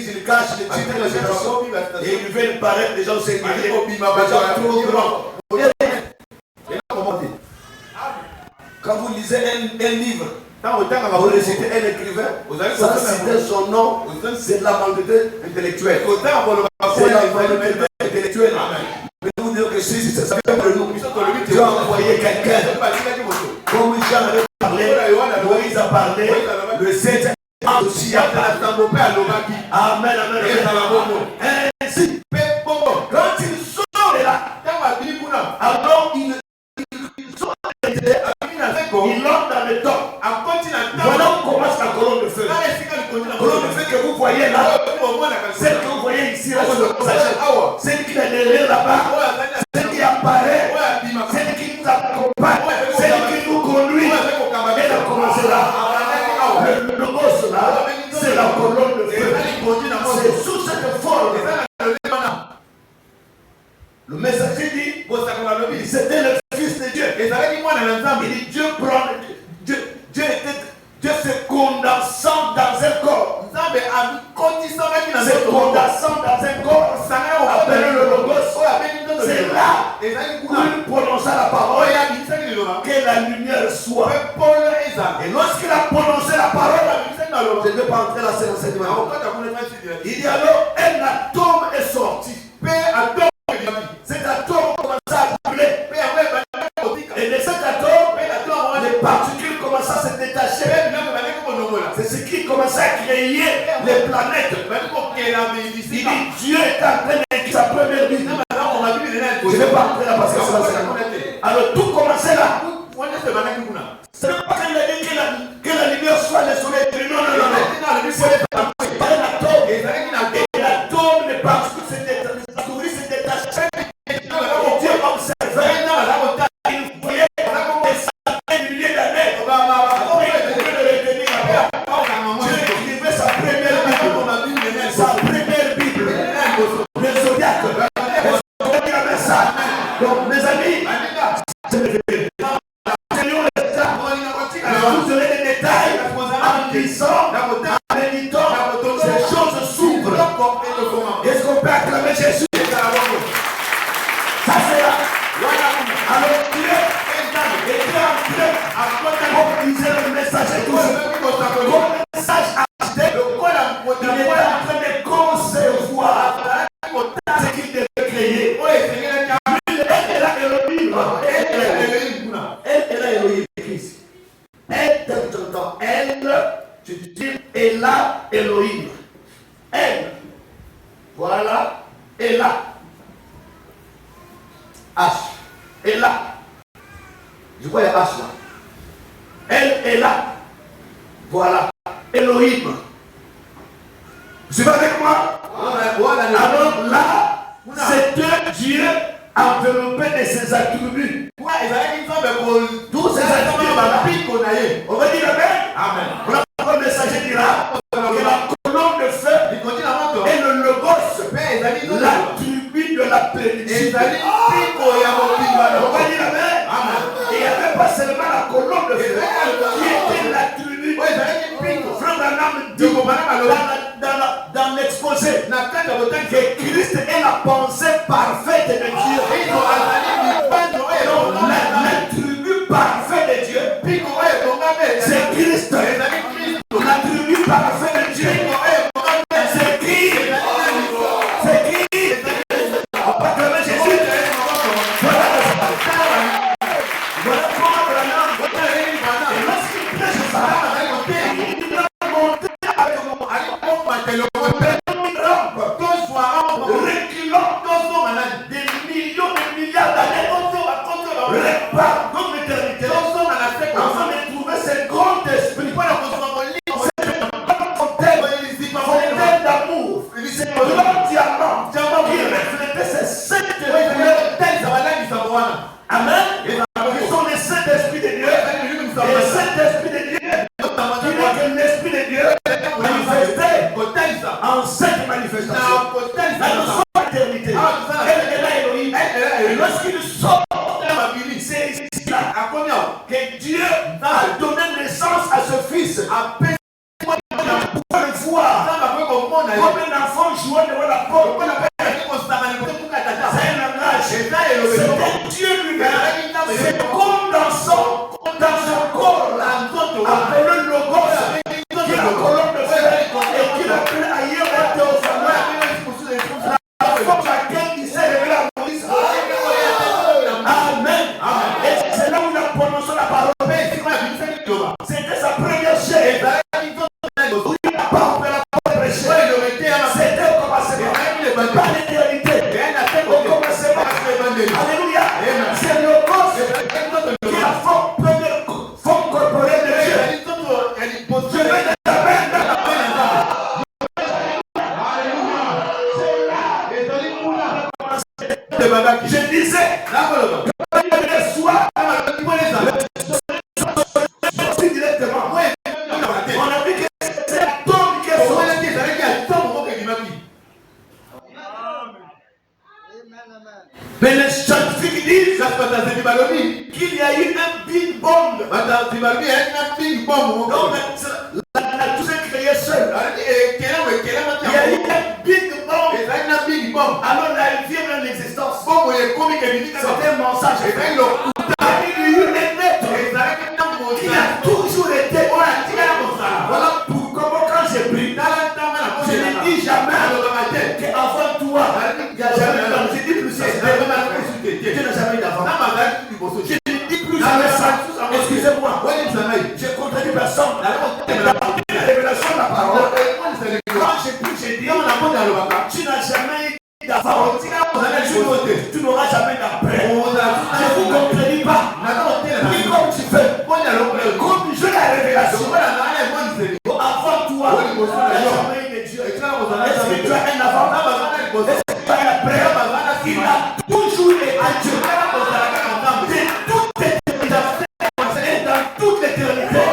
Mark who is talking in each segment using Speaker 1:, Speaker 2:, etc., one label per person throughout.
Speaker 1: ils cachent les titres, les générations. Et ils veulent paraître des gens singuliers, des gens trop grands. Quand vous lisez un livre, vous récitez un écrivain, sans citer son nom, c'est de la malhonnêteté intellectuelle. C'est la malhonnêteté intellectuelle. Mais vous dire que si c'est ça que nous, tu as envoyé quelqu'un, comme Jean avait parlé, Moïse a parlé, le 7 aussi a parlé. Amen, amen. Ainsi, quand ils sont là, alors ils sont ils l'ont dans le temps. Voilà où commence la colonne de feu. La colonne de feu que vous voyez là, celle que vous voyez ici, là, sur le sachet, celle qui est derrière là-bas, celle qui apparaît, celle qui nous accompagne, celle qui nous conduit. Elle a commencé là. Le logos là, c'est la colonne de feu. C'est sous cette forme. Le messager dit, c'était le Fils de Dieu. Et il dit, Dieu se condensant dans un corps. Se condensant dans un corps, appelé le logos. C'est là où il prononça la parole, que la lumière soit. Et lorsqu'il a prononcé la parole, je ne vais pas entrer là, c'est l'enseignement. Il dit alors, un atome est sorti. Cet atome commença à brûler. Et de cet atome, les particules commençaient à se détacher. C'est ce qui commençait à créer les planètes. Il dit Dieu est en train d'écrire sa première vie. Je ne vais pas entrer là parce que c'est l'enseignement. Alors tout commençait là. Ce n'est pas qu'il a dit que la lumière soit le soleil. Non. C'est pas un atome. Et l'atome, les particules se détachaient. Dieu observait. Il voyait des centaines de milliers d'années. Dieu écrivait sa première Bible. Le zodiaque. Donc mes amis, vous aurez des détails en lisant, en méditant, ces choses s'ouvrent. Est-ce qu'on peut acclamer Jésus? Ça c'est là. Alors Dieu était en train, comme disait le messager, comme le message acheté, il était en train de concevoir ce qu'il devait créer. Elle est là Elohim. Elle est là Elohim. Elle, tu dis, est là Elohim. Elle, voilà, est là. H, est là. Je vois les H là. Elle est là. Voilà, Elohim. Vous suivez avec moi? Alors là, c'est un Dieu enveloppé de ses attributs. Tous ces attributs, on va dire Amen. Le messager dira que la colonne de feu et le logos, l'attribut de la plénitude. On va dire Amen. Et il n'y avait pas seulement la colonne de feu qui était l'attribut. Frère Branham dit dans l'exposé que Christ est la pensée parfaite de Dieu. L'attribut parfait de Dieu, c'est Christ. L'attribut parfait de Dieu, c'est Christ. C'est Christ. On peut acclamer Jésus. Voilà comment Branham. Et lorsqu'il prêche ça, il doit monter avec des millions de milliards d'années. Répare comme l'éternité. Afin de trouver ce grand esprit. Fontaine d'amour. C'est grand diamant qui reflétait ces sept Amen. Ils sont les sept esprits de Dieu. Et les sept esprits de Dieu, qui dit que l'esprit de Dieu manifesté en sept manifestations. La notion d'éternité. Elle est là, Elohim. Et lorsqu'il sort, c'est ici là que Dieu a donné naissance à ce fils. Pour une fois, Comme un enfant jouant devant la porte. C'est un langage. C'est Dieu lui-même. C'est comme dans son corps, appelé le Logos, qui est la colonne de fer, et qui l'appelle ailleurs à Théophane. La forme à laquelle il s'est révélé à Moïse. Amen. Et c'est là où il a prononcé la parole. C'était sa première chaîne. Où il n'a pas ouvert la porte prêchée. C'était au commencement. Pas l'éternité. Au commencement. Alléluia. C'est le Logos qui est la première forme corporelle de Dieu. Je vais je disais, directement. On a vu que c'est la tombe qui est mais les scientifiques disent qu'il y a eu un big bomb. Donc la nature s'est créée seule. Il y a eu un big bomb. Alors la vie est en existence. C'était un mensonge. Il y a eu un être qui a toujours été. Voilà pourquoi quand j'ai pris, je ne dis jamais qu'avant toi, il n'y a jamais d'avant. Je dis plus ça. Dieu n'a jamais d'avant. Je ne dis plus jamais ça. Excusez-moi. Je contredis personne. La révélation de la parole. Quand j'ai dit, tu n'as jamais eu d'avant. Tu n'auras jamais d'après. Je ne vous contredis pas. Prie comme tu fais. Comme je la révélation. Avant toi, il n'y a jamais eu de Dieu. Est-ce que tu as un avant? Est-ce que tu as un après? Il a toujours été Dieu. De toute éternité et dans toute l'éternité,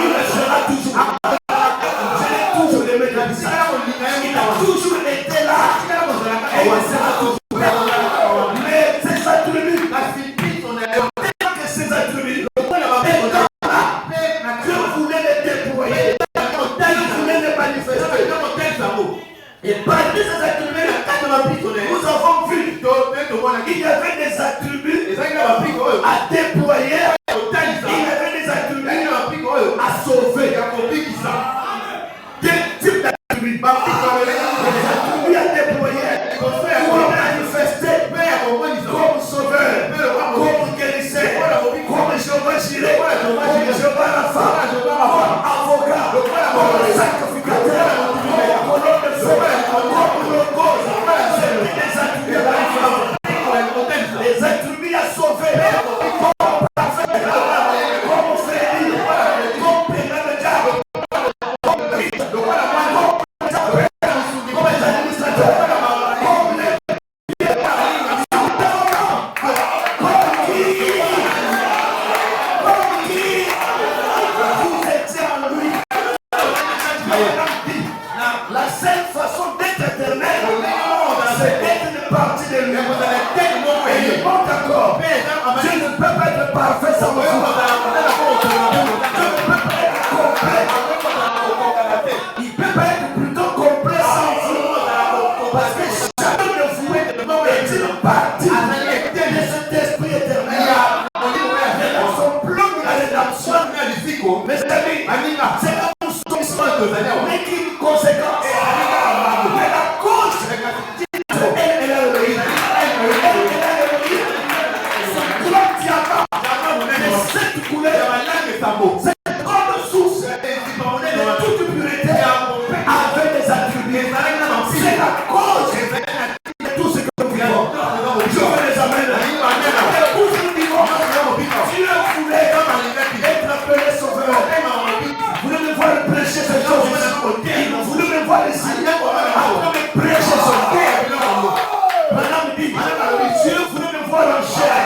Speaker 1: il restera toujours. Je l'ai toujours aimé dans ça. Il a toujours été là. Et il sera toujours là. Mais ces attributs, tellement que ces attributs, que voulait les déployer, que voulait les manifester. Et parmi ces attributs, nous avons vu qu'il y avait des attributs à déployer, il y avait des attributs à sauver. Quel type d'attributs? Des attributs à déployer pour manifester comme sauveur, comme guérisseur, comme Jéhovah Jireh, comme Jéhovah Rapha, comme avocat, comme sacrificateur, comme colonne de feu, comme Logos. Les attributs à sauver, comme parfait, comme Freddy, comme Pénin le diable, comme les administrateurs, comme les vous étiez en lui. La seule façon d'être éternel, c'est d'être une partie de lui. Et il monte encore. Dieu ne peut pas être parfait sans vous. Dieu ne peut pas être complet. Il peut pas être plutôt complet sans vous. Parce que chacun de vous est une partie de cet esprit éternel. Son plan de la rédemption, mes amis, c'est comme nous sommes mais qui une conséquence. Mais la cause, elle est le cette couleur, cette grande source de toute pureté avait des attributs. C'est la cause de tout ce que nous vivons. Je veux les amener. Tout ce que nous vivons, Dieu voulait être appelé sauveur. Vous voulez me voir prêcher ces choses. Vous voulez me voir ici. Après me prêcher ce terre. Madame dit, Dieu voulait me voir en chair.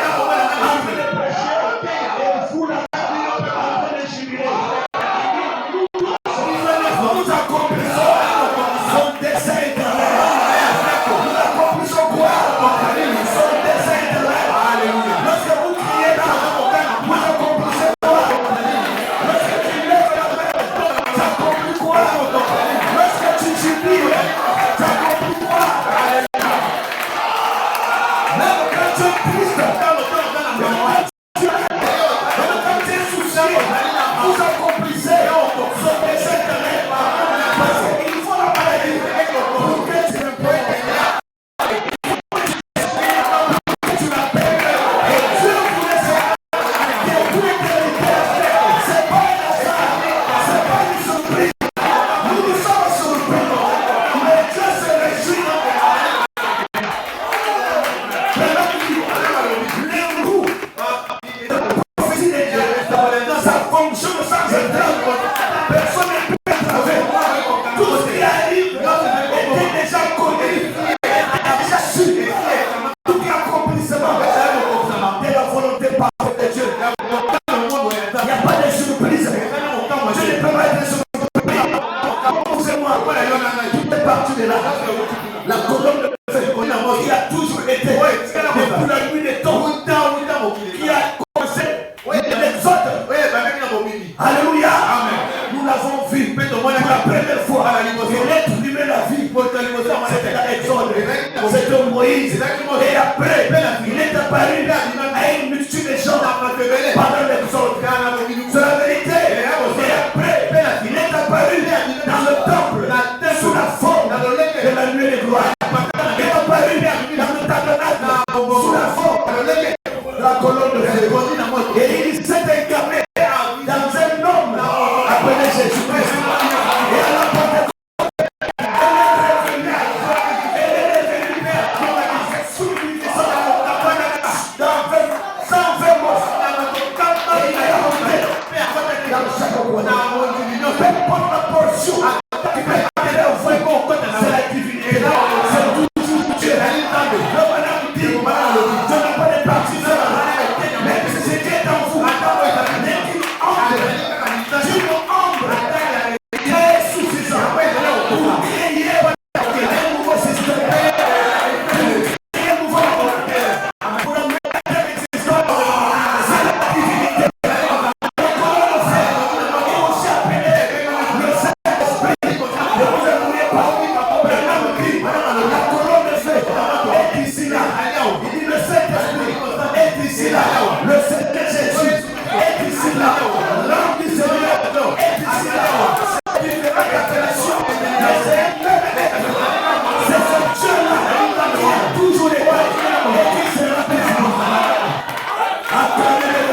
Speaker 1: Nous accomplissons son dessein éternel. Nous accomplissons quoi? Son dessein éternel. Lorsque vous criez là, vous accomplissez quoi? Lorsque tu lèves la main, tu accomplis quoi? Lorsque tu jubiles, Tout est parti de là. La colonne de feu qui a toujours été depuis la nuit des temps, qui a commencé l'exode. Alléluia. Nous l'avons vu pour la première fois. Il est primé la vie. C'était l'exode. C'était Moïse. Et après, il est apparu à une multitude de gens pendant l'exode. C'est la vérité. Et après, il est apparu dans le temple sous la forme de la nuée de gloire. Il est apparu dans le tabernacle sous la forme de la colonne de feu. Et il s'est incarné dans un homme appelé Jésus-Christ. Et à la porte de peu importe la portion, c'est la divinité. C'est toujours Dieu. Je n'ai pas de partisans, mais si c'est Dieu dans vous, il est suffisant pour créer un nouveau système, un nouveau modèle, pour la mettre en existence. C'est la divinité. Le Seigneur Jésus est ici là. L'homme du Seigneur est ici là. C'est une révélation. C'est ce Dieu-là qui a toujours été et qui sera présent. Attendez-le.